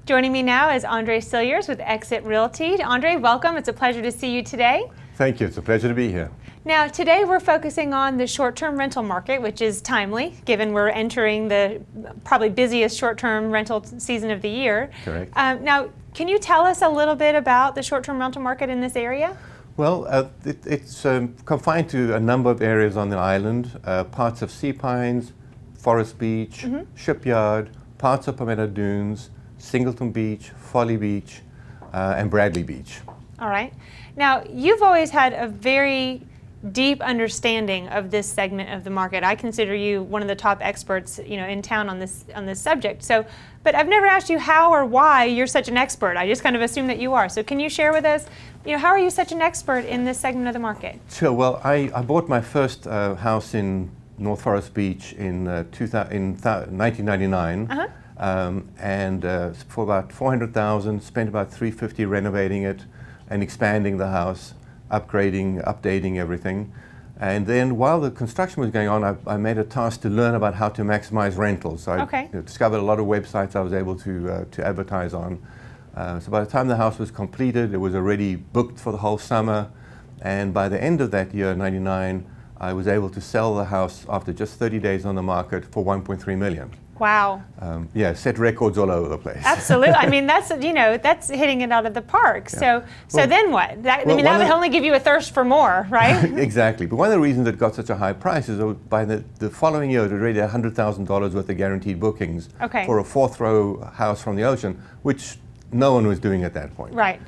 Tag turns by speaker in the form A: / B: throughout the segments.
A: Joining me now is Andre Cilliers with Exit Realty. Andre, welcome. It's a pleasure to see you today.
B: Thank you. It's a pleasure to be here.
A: Now, today we're focusing on the short-term rental market, which is timely, given we're entering the probably busiest short-term rental season of the year.
B: Correct.
A: Now, can you tell us a little bit about the short-term rental market in this area?
B: Well, it's confined to a number of areas on the island, parts of Sea Pines, Forest Beach, Shipyard, parts of Palmetto Dunes, Singleton Beach, Folly Beach, and Bradley Beach.
A: All right. Now, you've always had a very deep understanding of this segment of the market. I consider you one of the top experts, in town on this subject. So, but I've never asked you how or why you're such an expert. I just kind of assume that you are. So, can you share with us, how are you such an expert in this segment of the market?
B: Sure. Well, I bought my first house in North Forest Beach in 1999, and for about $400,000. Spent about $350 renovating it and expanding the house, upgrading, updating everything. And then while the construction was going on, I made a task to learn about how to maximize rentals. So I discovered a lot of websites I was able to advertise on. So by the time the house was completed, it was already booked for the whole summer. And by the end of that year, 99, I was able to sell the house after just 30 days on the market for $1.3 million.
A: Wow.
B: Yeah, set records all over the place.
A: Absolutely. I mean, that's hitting it out of the park. Yeah. So then what? That would only give you a thirst for more, right?
B: Exactly. But one of the reasons it got such a high price is by the following year, it was already $100,000 worth of guaranteed bookings for a fourth row house from the ocean, which no one was doing at that point.
A: Right.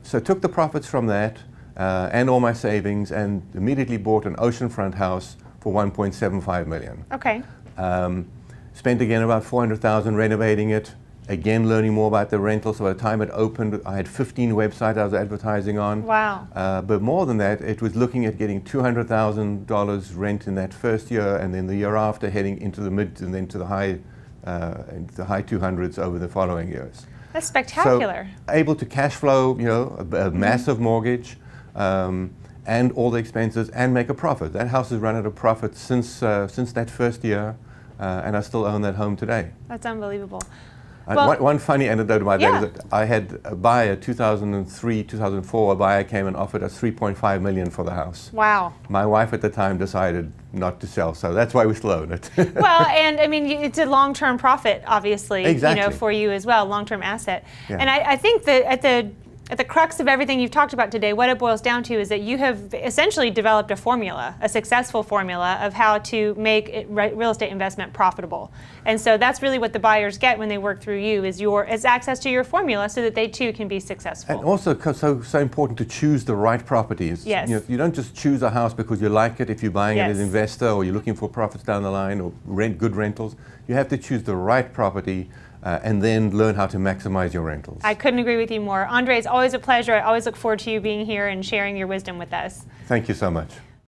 B: So I took the profits from that and all my savings and immediately bought an oceanfront house for $1.75 million.
A: Okay.
B: Spent again about $400,000 renovating it, again learning more about the rental. So by the time it opened, I had 15 websites I was advertising on.
A: Wow.
B: But more than that, it was looking at getting $200,000 rent in that first year, and then the year after heading into the mid and then to the high 200s over the following years.
A: That's spectacular.
B: So able to cash flow, a massive mortgage, and all the expenses, and make a profit. That house has run at a profit since that first year. And I still own that home today.
A: That's unbelievable.
B: One funny anecdote about that is that I had a buyer, 2003, 2004, a buyer came and offered us $3.5 million for the house.
A: Wow.
B: My wife at the time decided not to sell, so that's why we still own it.
A: Well, and I mean, it's a long-term profit, obviously, for you as well, long-term asset. Yeah. And I think that at the crux of everything you've talked about today, what it boils down to is that you have essentially developed a formula, a successful formula of how to make real estate investment profitable. And so that's really what the buyers get when they work through you is access to your formula so that they too can be successful.
B: And also so important to choose the right properties.
A: Yes.
B: You don't just choose a house because you like it if you're buying it as an investor or you're looking for profits down the line or good rentals. You have to choose the right property and then learn how to maximize your rentals.
A: I couldn't agree with you more. Andre, it's always a pleasure. I always look forward to you being here and sharing your wisdom with us.
B: Thank you so much.